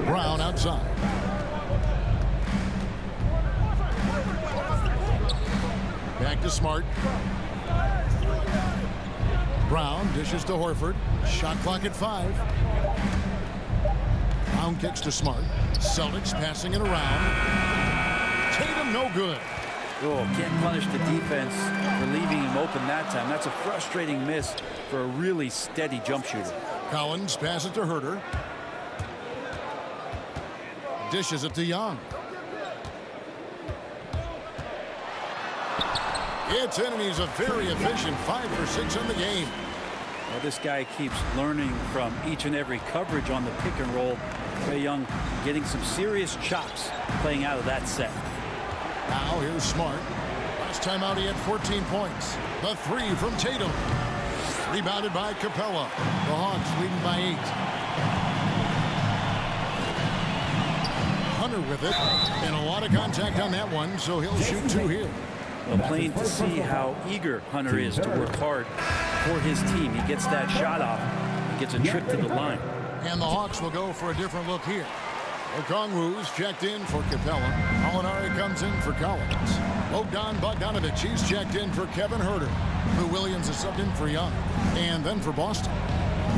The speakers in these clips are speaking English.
Brown outside. Back to Smart. Brown dishes to Horford. Shot clock at 5. Brown kicks to Smart. Celtics passing it around. Tatum no good. Oh, can't punish the defense for leaving him open that time. That's a frustrating miss for a really steady jump shooter. Collins passes to Herter. Dishes it to Young. It's in, and he's a very efficient 5 for 6 in the game. Well, this guy keeps learning from each and every coverage on the pick and roll. Trae Young getting some serious chops playing out of that set. Now here's Smart. Last time out he had 14 points. The 3 from Tatum. Rebounded by Capella. The Hawks leading by 8. Hunter with it. And a lot of contact on that one, so he'll shoot 2 here. Well, plain to see how eager Hunter is to work hard for his team. He gets that shot off. He gets a trip to the line. And the Hawks will go for a different look here. Okongwu's checked in for Capella. Molinari comes in for Collins. Bogdan Bogdanovic, he's checked in for Kevin Herter. Lou Williams is subbed in for Young. And then for Boston,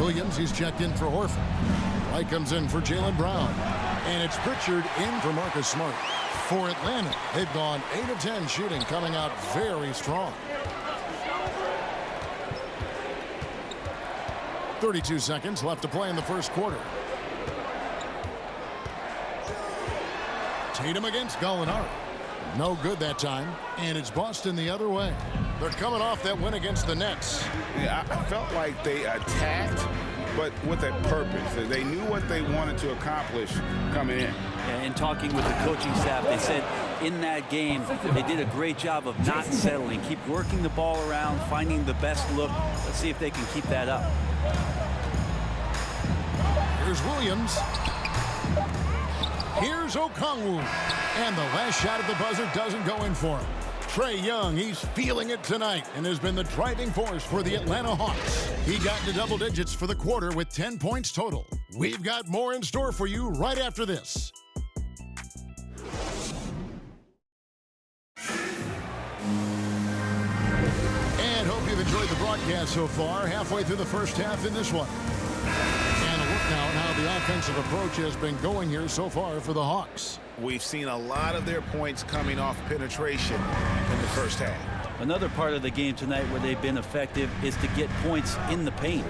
Williams, he's checked in for Horford. White comes in for Jaylen Brown. And it's Pritchard in for Marcus Smart. For Atlanta, they've gone 8 of 10 shooting, coming out very strong. 32 seconds left to play in the first quarter. Tatum against Gallinari. No good that time. And it's Boston the other way. They're coming off that win against the Nets. Yeah, I felt like they attacked, but with a purpose. They knew what they wanted to accomplish coming in. And talking with the coaching staff, they said in that game they did a great job of not settling. Keep working the ball around, finding the best look. Let's see if they can keep that up. Here's Williams. Here's Okongwu. And the last shot at the buzzer doesn't go in for him. Trae Young, he's feeling it tonight and has been the driving force for the Atlanta Hawks. He got to double digits for the quarter with 10 points total. We've got more in store for you right after this. And hope you've enjoyed the broadcast so far. Halfway through the first half in this one. And a look now at how the offensive approach has been going here so far for the Hawks. We've seen a lot of their points coming off penetration in the first half. Another part of the game tonight where they've been effective is to get points in the paint.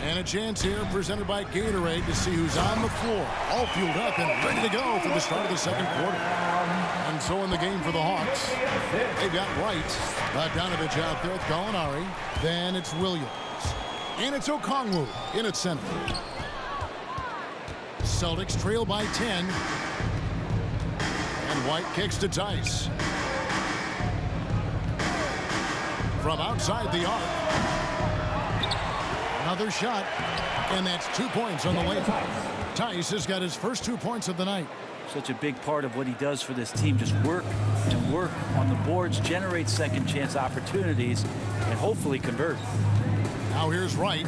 And a chance here presented by Gatorade to see who's on the floor. All fueled up and ready to go for the start of the second quarter. And so in the game for the Hawks, they've got Wright. Bogdanovic out there with Gallinari. Then it's Williams. And it's Okongwu in at center. Celtics trail by 10. And White kicks to Tice. From outside the arc. Another shot. And that's 2 points on the way. Tice has got his first 2 points of the night. Such a big part of what he does for this team. Just work and work on the boards, generate second chance opportunities, and hopefully convert. Now here's Wright.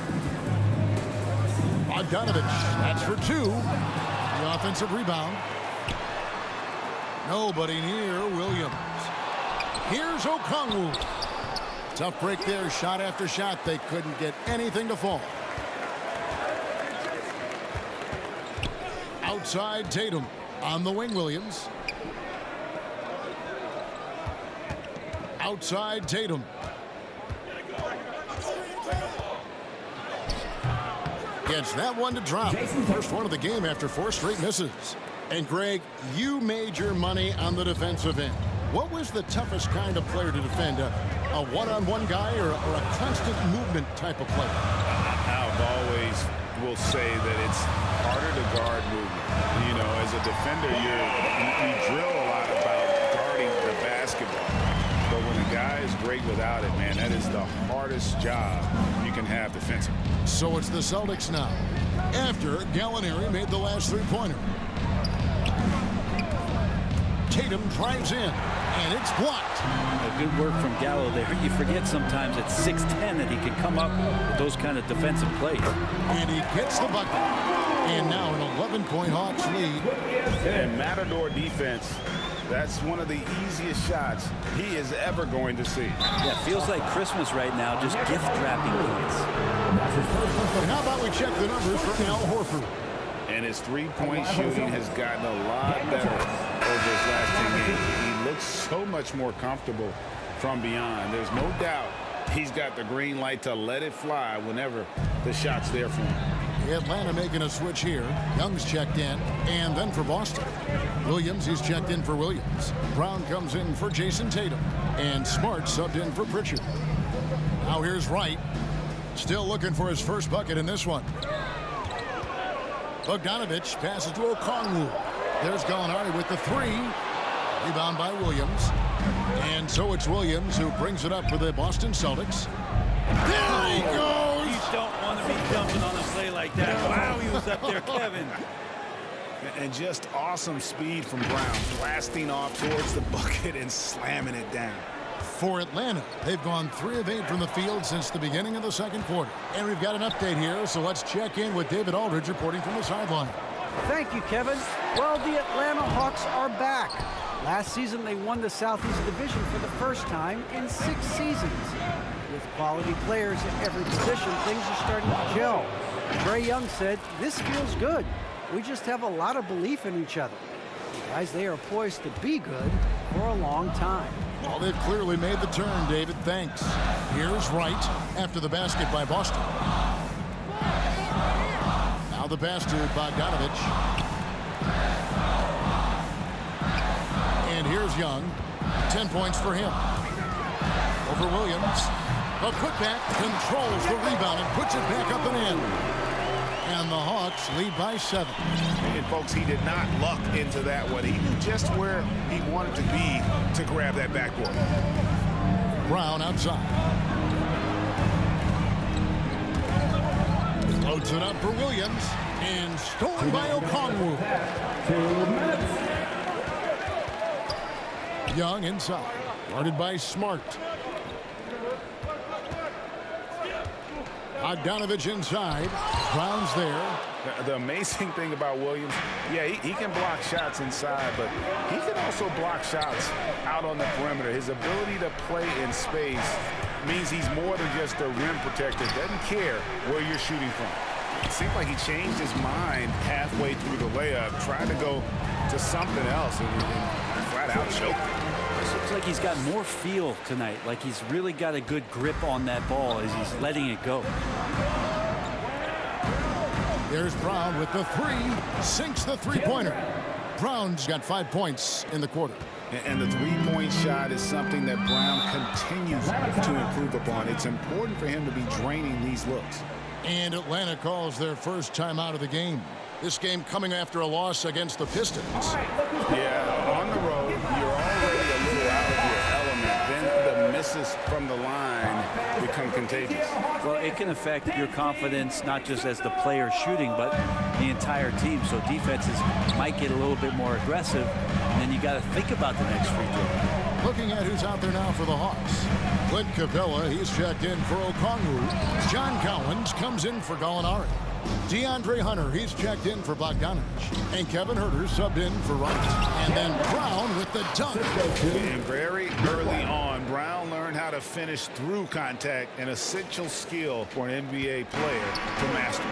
Bogdanovic. That's for 2. The offensive rebound. Nobody near Williams. Here's Okongwu. Tough break there. Shot after shot. They couldn't get anything to fall. Outside Tatum. On the wing, Williams. Outside Tatum. Gets that one to drop. First one of the game after 4 straight misses. And Greg, you made your money on the defensive end. What was the toughest kind of player to defend? A one-on-one guy or a constant movement type of player? I've always will say that it's harder to guard movement. You know, as a defender, you drill a lot about guarding the basketball. But when a guy is great without it, man, that is the hardest job you can have defensively. So it's the Celtics now. After Gallinari made the last three-pointer. Tatum drives in, and it's blocked. Good work from Gallo there. You forget sometimes at 6'10" that he can come up with those kind of defensive plays. And he gets the bucket. And now an 11-point Hawks lead. And Matador defense, that's one of the easiest shots he is ever going to see. Yeah, feels like Christmas right now, just gift wrapping points. And how about we check the numbers for Al Horford? And his three-point shooting has gotten a lot better over his last 10 games. He looks so much more comfortable from beyond. There's no doubt he's got the green light to let it fly whenever the shot's there for him. Atlanta making a switch here. Young's checked in, and then for Boston. Williams, he's checked in for Williams. Brown comes in for Jason Tatum, and Smart subbed in for Pritchard. Now here's Wright, still looking for his first bucket in this one. Bogdanovich passes to Okongwu. There's Gallinari with the three. Rebound by Williams. And so it's Williams who brings it up for the Boston Celtics. There he goes! You don't want to be jumping on a play like that. Wow, he was up there, Kevin. And just awesome speed from Brown, blasting off towards the bucket and slamming it down. For Atlanta, they've gone 3 of 8 from the field since the beginning of the second quarter. And we've got an update here, so let's check in with David Aldridge reporting from the sideline. Thank you, Kevin. Well, the Atlanta Hawks are back. Last season, they won the Southeast Division for the first time in 6 seasons. With quality players at every position, things are starting to gel. Trae Young said, "This feels good. We just have a lot of belief in each other." Guys, they are poised to be good for a long time. Well, they've clearly made the turn, David. Thanks. Here's Wright after the basket by Boston. Now the pass to Bogdanovich. And here's Young. 10 points for him. Over Williams. A putback, controls the rebound and puts it back up and in. And the Hawks lead by 7. And folks, he did not luck into that one. He knew just where he wanted to be to grab that backboard. Brown outside. Floats it up for Williams. And stolen by Okongwu. Young inside. Guarded by Smart. Bogdanovich inside. Brown's there. The amazing thing about Williams, yeah, he can block shots inside, but he can also block shots out on the perimeter. His ability to play in space means he's more than just a rim protector. Doesn't care where you're shooting from. It seemed like he changed his mind halfway through the layup, tried to go to something else, and flat out choked. Looks like he's got more feel tonight, like he's really got a good grip on that ball as he's letting it go. There's Brown with the three. Sinks the three-pointer. Brown's got 5 points in the quarter. And the three-point shot is something that Brown continues to improve upon. It's important for him to be draining these looks. And Atlanta calls their first time out of the game. This game coming after a loss against the Pistons. Yeah, on the road, you're already a little out of your element. Then the misses from the line become contagious. Well, it can affect your confidence, not just as the player shooting, but the entire team. So defenses might get a little bit more aggressive, and then you got to think about the next free throw. Looking at who's out there now for the Hawks. Clint Capella, he's checked in for Okongwu. John Collins comes in for Gallinari. DeAndre Hunter, he's checked in for Bogdanovich. And Kevin Huerter subbed in for Wright. And then Brown with the dunk. And very early on, Brown learned how to finish through contact, an essential skill for an NBA player to master.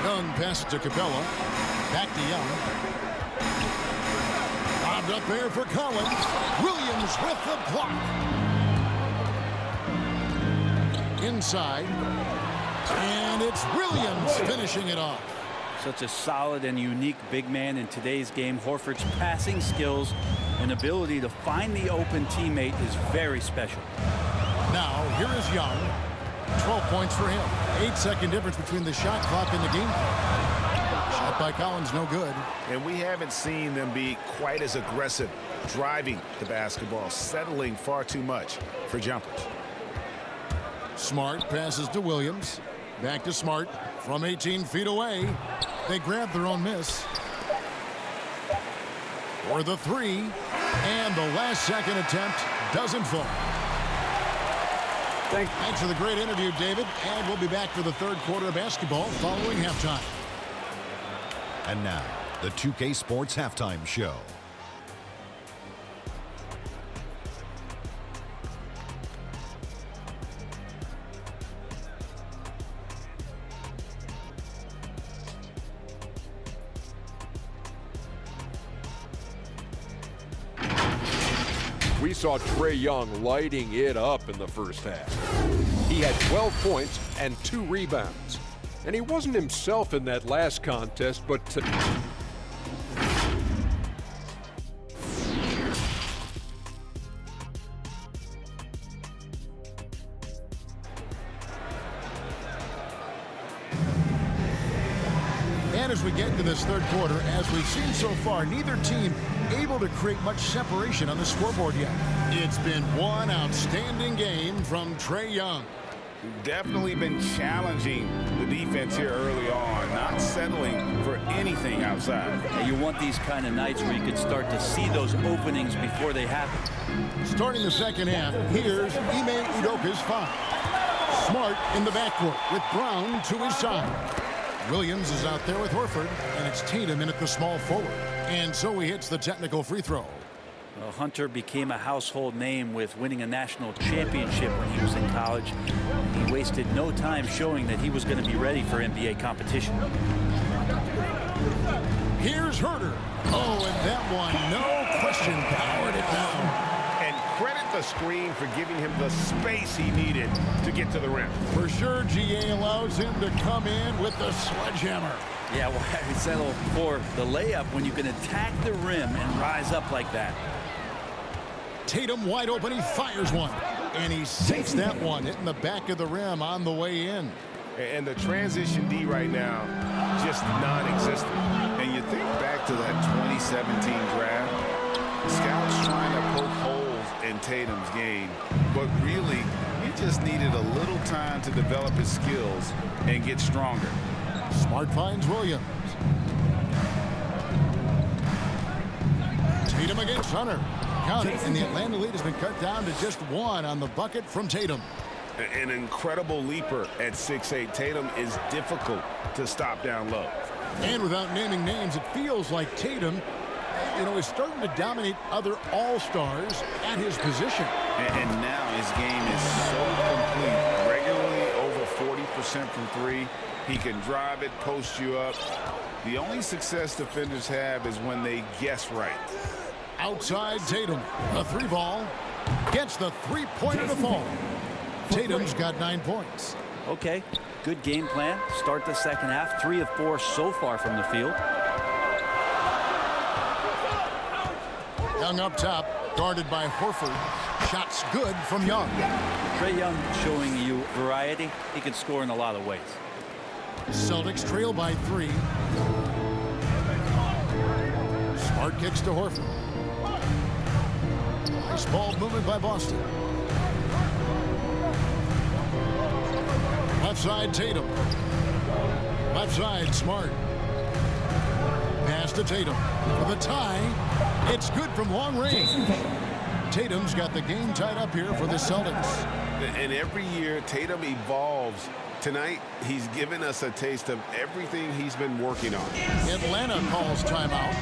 Young passes to Capella. Back to Young. Bobbed up there for Collins. Williams with the block. Inside. And it's Williams finishing it off. Such a solid and unique big man in today's game. Horford's passing skills and ability to find the open teammate is very special. Now, here is Young. 12 points for him. 8-second difference between the shot clock and the game clock. Shot by Collins, no good. And we haven't seen them be quite as aggressive driving the basketball, settling far too much for jumpers. Smart passes to Williams. Back to Smart from 18 feet away. They grab their own miss. For the three. And the last second attempt doesn't fall. Thanks for the great interview, David. And we'll be back for the third quarter of basketball following halftime. And now, the 2K Sports Halftime Show. We saw Trae Young lighting it up in the first half. He had 12 points and 2 rebounds. And he wasn't himself in that last contest, but And as we get into this third quarter, as we've seen so far, neither team able to create much separation on the scoreboard yet. It's been one outstanding game from Trae Young. Definitely been challenging the defense here early on, not settling for anything outside. And you want these kind of nights where you can start to see those openings before they happen. Starting the second half, here's Ime Udoka's foul. Smart in the backcourt with Brown to his side. Williams is out there with Horford, and it's Tatum in at the small forward. And so he hits the technical free throw. Well, Hunter became a household name with winning a national championship when he was in college. He wasted no time showing that he was going to be ready for NBA competition. Here's Herder. Oh, and that one, no question, powered it down. And credit the screen for giving him the space he needed to get to the rim. For sure, GA allows him to come in with the sledgehammer. Yeah, why settle for the layup when you can attack the rim and rise up like that? Tatum wide open, he fires one. And he sinks that one, hitting the back of the rim on the way in. And the transition D right now, just non-existent. And you think back to that 2017 draft, scouts trying to poke holes in Tatum's game, but really, he just needed a little time to develop his skills and get stronger. Smart finds Williams. Tatum against Hunter. Count it, and the Atlanta lead has been cut down to just one on the bucket from Tatum. An incredible leaper at 6'8". Tatum is difficult to stop down low. And without naming names, it feels like Tatum, is starting to dominate other all-stars at his position. And now his game is so complete. Regularly over 40% from three. He can drive it, post you up. The only success defenders have is when they guess right. Outside Tatum, a three ball, gets the three-pointer to fall. Tatum's got 9 points. Okay, good game plan. Start the second half. 3 of 4 so far from the field. Young up top, guarded by Horford. Shots good from Young. Trae Young showing you variety. He can score in a lot of ways. Celtics trail by 3. Smart kicks to Horford. Nice ball movement by Boston. Left side Tatum. Left side Smart. Pass to Tatum. For the tie, it's good from long range. Tatum's got the game tied up here for the Celtics. And every year, Tatum evolves. Tonight, he's given us a taste of everything he's been working on. Atlanta calls timeout.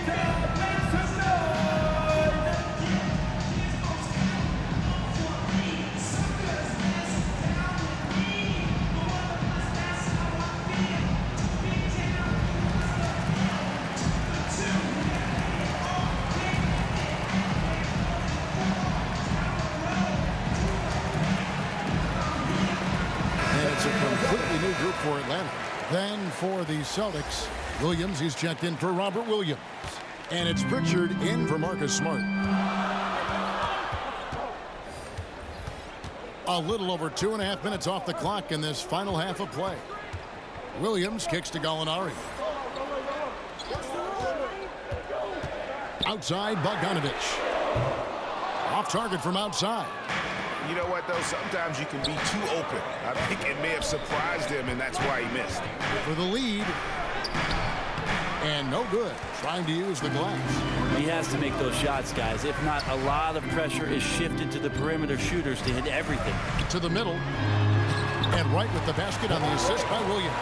Group for Atlanta. Then for the Celtics, Williams, he's checked in for Robert Williams. And it's Pritchard in for Marcus Smart. A little over 2.5 minutes off the clock in this final half of play. Williams kicks to Gallinari. Outside, Bogdanovich. Off target from outside. You know what, though? Sometimes you can be too open. I think it may have surprised him, and that's why he missed. For the lead. And no good. Trying to use the glass. He has to make those shots, guys. If not, a lot of pressure is shifted to the perimeter shooters to hit everything. To the middle. And right with the basket on the assist by Williams.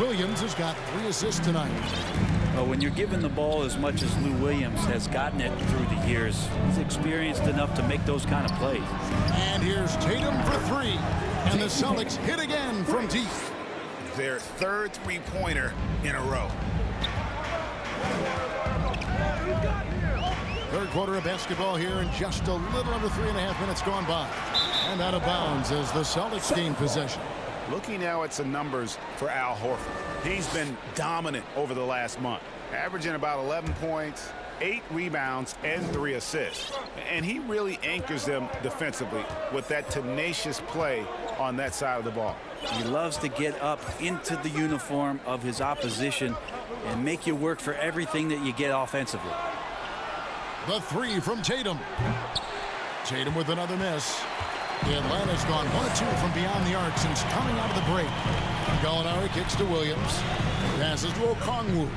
Williams has got 3 assists tonight. Well, when you're given the ball as much as Lou Williams has gotten it through the years, he's experienced enough to make those kind of plays. And here's Tatum for 3. And the Celtics hit again from deep. Their 3rd three-pointer in a row. Third quarter of basketball here, and just a little under 3.5 minutes gone by. And out of bounds as the Celtics gain possession. Looking now at some numbers for Al Horford. He's been dominant over the last month, averaging about 11 points, 8 rebounds, and 3 assists. And he really anchors them defensively with that tenacious play on that side of the ball. He loves to get up into the uniform of his opposition and make you work for everything that you get offensively. The 3 from Tatum. Tatum with another miss. Atlanta's gone 1 of 2 from beyond the arc since coming out of the break. Gallinari kicks to Williams. Passes to Okongwu.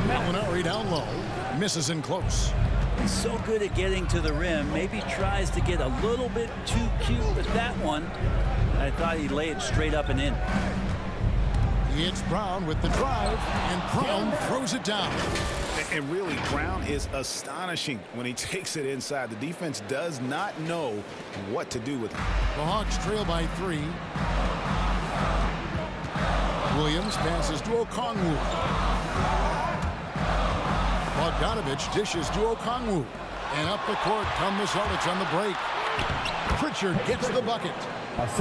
Gallinari down low. Misses in close. He's so good at getting to the rim. Maybe tries to get a little bit too cute with that one. I thought he'd lay it straight up and in. It's Brown with the drive, and Brown throws it down. And really, Brown is astonishing when he takes it inside. The defense does not know what to do with it. The Hawks trail by 3. Williams passes to Okongwu. Bogdanovich dishes to Okongwu. And up the court come the Celtics on the break. Pritchard gets the bucket.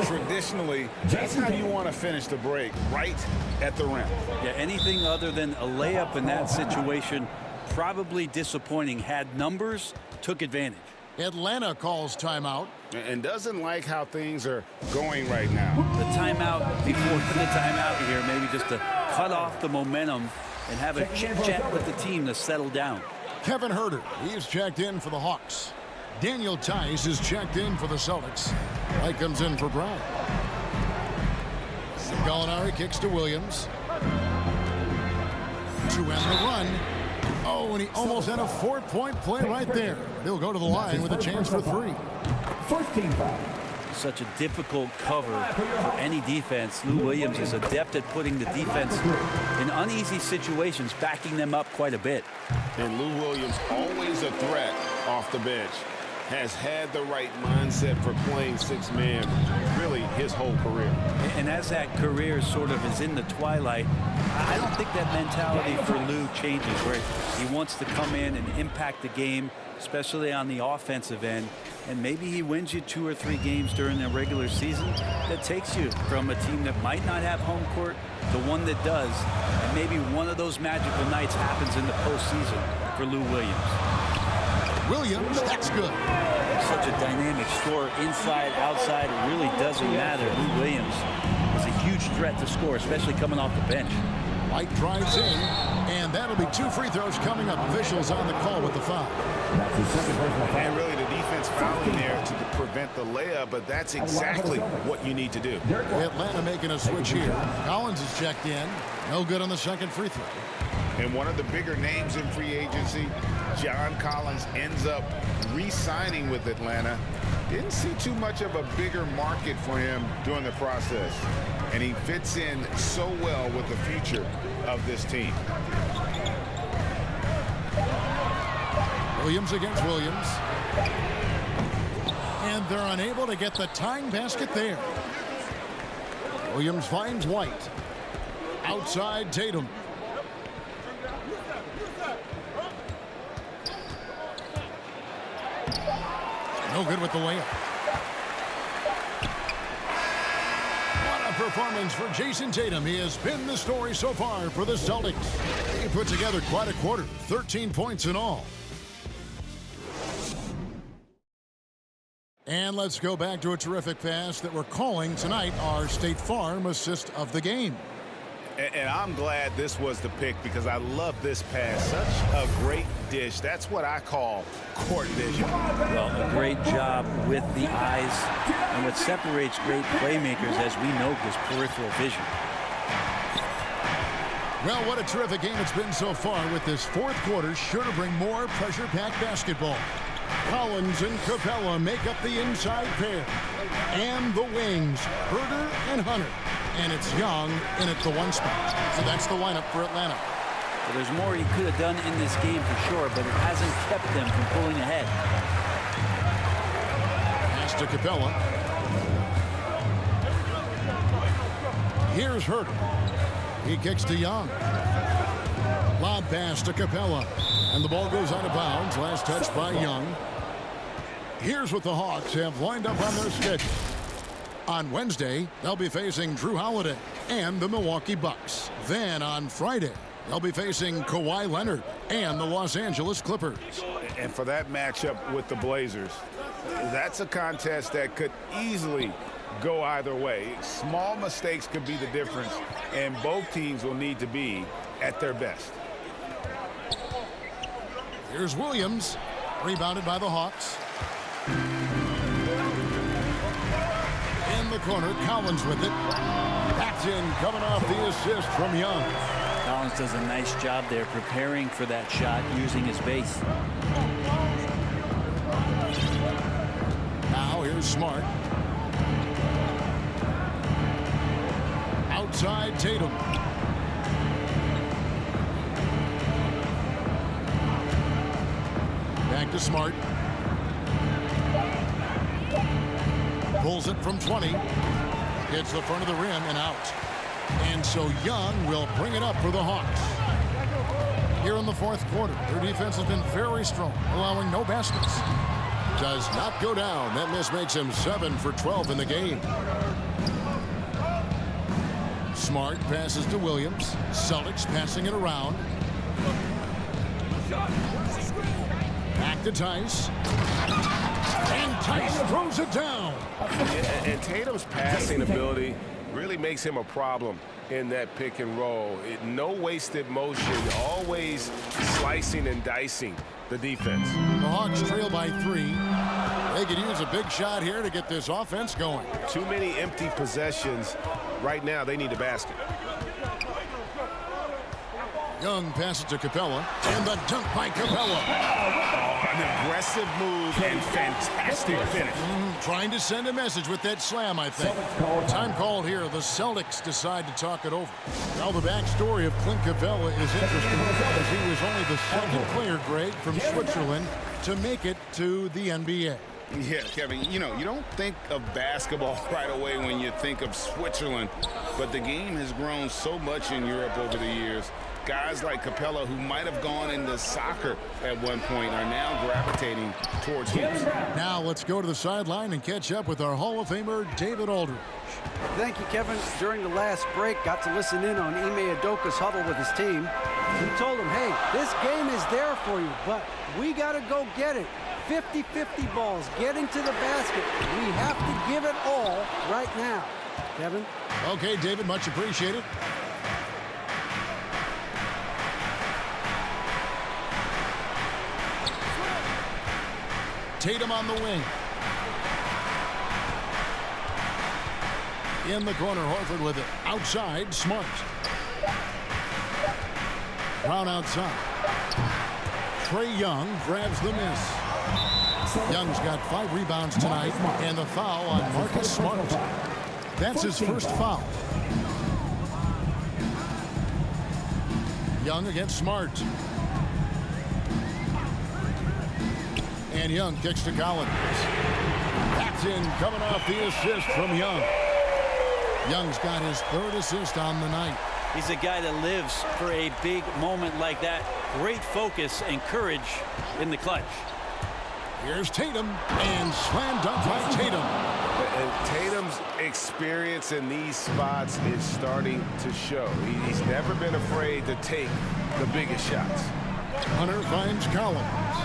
Traditionally, that's how you want to finish the break, right at the rim. Yeah, anything other than a layup in that situation, probably disappointing. Had numbers, took advantage. Atlanta calls timeout. And doesn't like how things are going right now. The timeout before the timeout here, maybe just to cut off the momentum and have a chit-chat with the team to settle down. Kevin Huerter, he's checked in for the Hawks. Daniel Tice is checked in for the Celtics. White comes in for Brown. Gallinari kicks to Williams. To end the run. Oh, and he almost had a 4-point play right there. He'll go to the line with a chance for 3. 14 foul. Such a difficult cover for any defense. Lou Williams is adept at putting the defense in uneasy situations, backing them up quite a bit. And Lou Williams, always a threat off the bench, has had the right mindset for playing 6-man really his whole career. And as that career sort of is in the twilight, I don't think that mentality for Lou changes, where he wants to come in and impact the game, especially on the offensive end. And maybe he wins you 2 or 3 games during the regular season that takes you from a team that might not have home court to one that does. And maybe one of those magical nights happens in the postseason for Lou Williams. Williams, that's good. Such a dynamic scorer, inside, outside, it really doesn't matter. Lou Williams is a huge threat to score, especially coming off the bench. White drives in, and that'll be 2 free throws coming up. Officials on the call with the foul. And really the defense fouling there to prevent the layup, but that's exactly what you need to do. Atlanta making a switch here. Collins is checked in. No good on the second free throw. And one of the bigger names in free agency, John Collins, ends up re-signing with Atlanta. Didn't see too much of a bigger market for him during the process. And he fits in so well with the future of this team. Williams against Williams. And they're unable to get the tying basket there. Williams finds White. Outside Tatum. No good with the layup. What a performance for Jason Tatum. He has been the story so far for the Celtics. He put together quite a quarter, 13 points in all. And let's go back to a terrific pass that we're calling tonight our State Farm assist of the game. And I'm glad this was the pick because I love this pass. Such a great dish. That's what I call court vision. Well, a great job with the eyes. And what separates great playmakers, as we know, is peripheral vision. Well, what a terrific game it's been so far, with this fourth quarter sure to bring more pressure-packed basketball. Collins and Capella make up the inside pair. And the wings, Herder and Hunter. And it's Young in at the one spot. So that's the lineup for Atlanta. Well, there's more he could have done in this game for sure, but it hasn't kept them from pulling ahead. Pass to Capella. Here's Herder. He kicks to Young. Lob pass to Capella. And the ball goes out of bounds. Last touch by Young. Here's what the Hawks have lined up on their schedule. On Wednesday, they'll be facing Drew Holiday and the Milwaukee Bucks. Then on Friday, they'll be facing Kawhi Leonard and the Los Angeles Clippers. And for that matchup with the Blazers, that's a contest that could easily go either way. Small mistakes could be the difference, and both teams will need to be at their best. Here's Williams, rebounded by the Hawks. In the corner, Collins with it. That's in, coming off the assist from Young. Collins does a nice job there preparing for that shot using his base. Now here's Smart. Outside Tatum. Back to Smart. Pulls it from 20. Hits the front of the rim and out. And so Young will bring it up for the Hawks. Here in the fourth quarter, their defense has been very strong, allowing no baskets. Does not go down. That miss makes him 7 for 12 in the game. Smart passes to Williams. Celtics passing it around. Back to Tice. And Tice throws it down. And Tatum's passing ability really makes him a problem in that pick and roll. No wasted motion, always slicing and dicing the defense. The Hawks trail by 3. They could use a big shot here to get this offense going. Too many empty possessions. Right now, they need a basket. Young passes to Capella, and the dunk by Capella. An aggressive move and fantastic finish. Trying to send a message with that slam, I think. Time called here. The Celtics decide to talk it over. Now the backstory of Clint Capella is interesting because he was only the second player, Greg, from Switzerland to make it to the NBA. Yeah, Kevin, you know, you don't think of basketball right away when you think of Switzerland, but the game has grown so much in Europe over the years. Guys like Capella, who might have gone into soccer at one point, are now gravitating towards hoops. Now let's go to the sideline and catch up with our Hall of Famer, David Aldridge. Thank you, Kevin. During the last break, got to listen in on Ime Udoka's huddle with his team. He told him, hey, this game is there for you, but we got to go get it. 50-50 balls, getting to the basket. We have to give it all right now. Kevin? Okay, David, much appreciated. Tatum on the wing. In the corner, Horford with it. Outside, Smart. Brown outside. Trae Young grabs the miss. Young's got 5 rebounds tonight, and the foul on Marcus Smart. That's his first foul. Young against Smart. And Young kicks to Collins. That's in, coming off the assist from Young. Young's got his 3rd assist on the night. He's a guy that lives for a big moment like that. Great focus and courage in the clutch. Here's Tatum, and slam dunk by Tatum. And Tatum's experience in these spots is starting to show. He's never been afraid to take the biggest shots. Hunter finds Collins.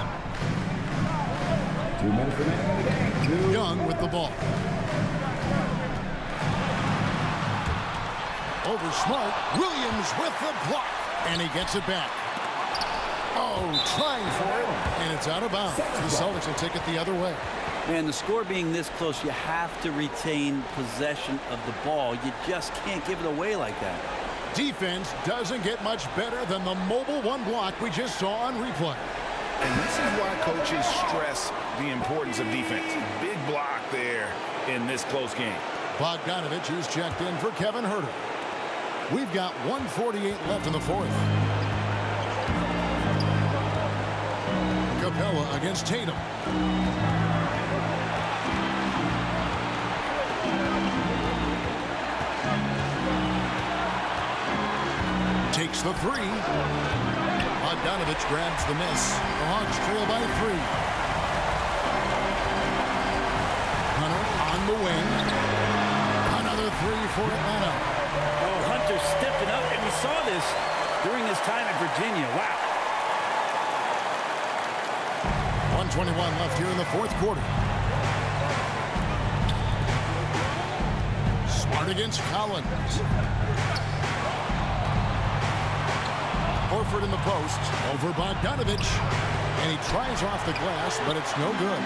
2 minutes remaining. Young with the ball. over Smart. Williams with the block. And he gets it back. Oh, trying for it. And it's out of bounds. The Celtics will take it the other way. Man, the score being this close, you have to retain possession of the ball. You just can't give it away like that. Defense doesn't get much better than the mobile one block we just saw on replay. And this is why coaches stress the importance of defense. Big block there in this close game. Bogdanovich, who's checked in for Kevin Huerter. We've got 1:48 left in the fourth. Capella against Tatum. Takes the three. Bogdanovich grabs the miss. The Hawks trail by 3. Hunter on the wing. Another 3 for Atlanta. Oh, Hunter stepping up, and we saw this during his time at Virginia. Wow. 1:21 left here in the fourth quarter. Smart against Collins. Horford in the post over Bogdanovich, and he tries off the glass, but it's no good.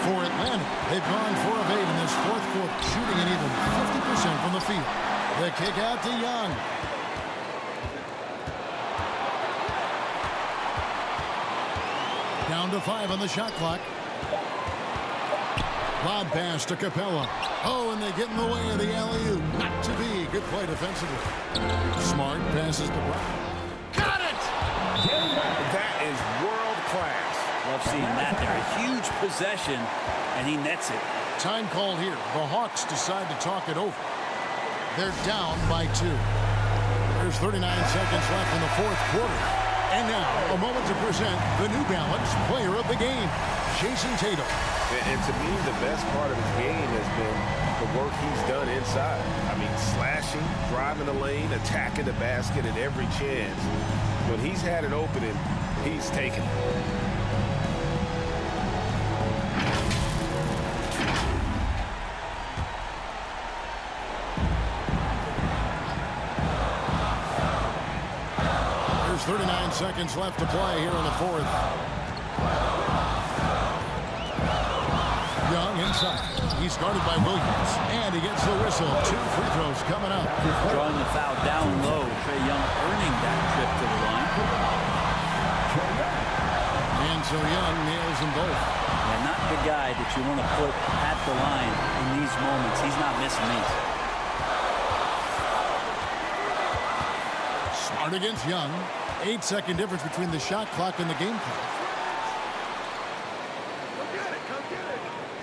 For Atlanta, they've gone 4 of 8 in this fourth quarter, shooting an even 50% from the field. The kick out to Young. Down to 5 on the shot clock. Lob pass to Capella. Oh, and they get in the way of the alley-oop. Not to be. Good play defensively. Smart passes to Brown. Got it! That is world class. Love seeing that there. A huge possession, and he nets it. Time called here. The Hawks decide to talk it over. They're down by 2. There's 39 seconds left in the fourth quarter. And now, a moment to present the New Balance Player of the Game, Jason Tatum. And to me, the best part of his game has been the work he's done inside. I mean, slashing, driving the lane, attacking the basket at every chance. When he's had an opening, he's taken it. There's 39 seconds left to play here in the fourth. Young inside. He's guarded by Williams. And he gets the whistle. 2 free throws coming up. Drawing the foul down low. Trae Young earning that trip to the line. And so Young nails them both. And not the guy that you want to put at the line in these moments. He's not missing these. Smart against Young. 8-second difference between the shot clock and the game clock.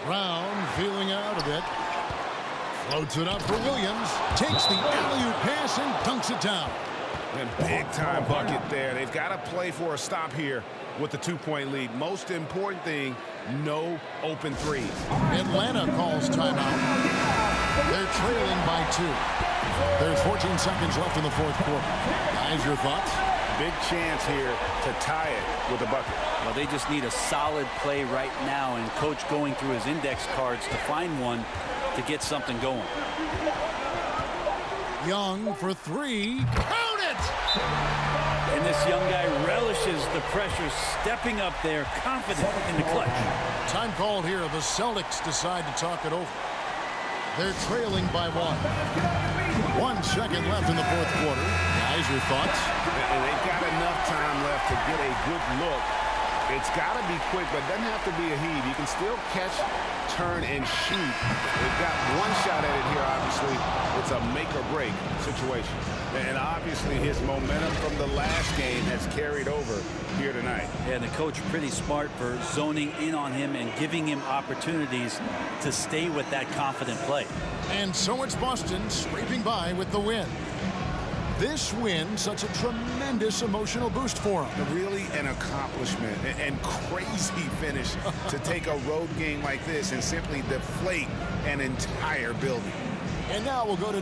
Brown feeling out a bit. Floats it up for Williams. Takes the alley-oop pass and dunks it down. And big-time bucket there. They've got to play for a stop here with the 2-point lead. Most important thing, no open threes. Atlanta calls timeout. They're trailing by 2. There's 14 seconds left in the fourth quarter. Guys, your thoughts? Big chance here to tie it with a bucket. Well, they just need a solid play right now, and coach going through his index cards to find one to get something going. Young for 3. Count it! And this young guy relishes the pressure, stepping up there, confident in the clutch. Time called here. The Celtics decide to talk it over. They're trailing by 1. 1 second left in the fourth quarter. Guys, your thoughts? And they've got enough time left to get a good look. It's got to be quick, but it doesn't have to be a heave. You can still catch, turn, and shoot. They've got one shot at it here, obviously. It's a make-or-break situation. And obviously his momentum from the last game has carried over here tonight. Yeah, the coach pretty smart for zoning in on him and giving him opportunities to stay with that confident play. And so it's Boston scraping by with the win. This win, such a tremendous emotional boost for them. Really an accomplishment and crazy finish to take a road game like this and simply deflate an entire building. And now we'll go to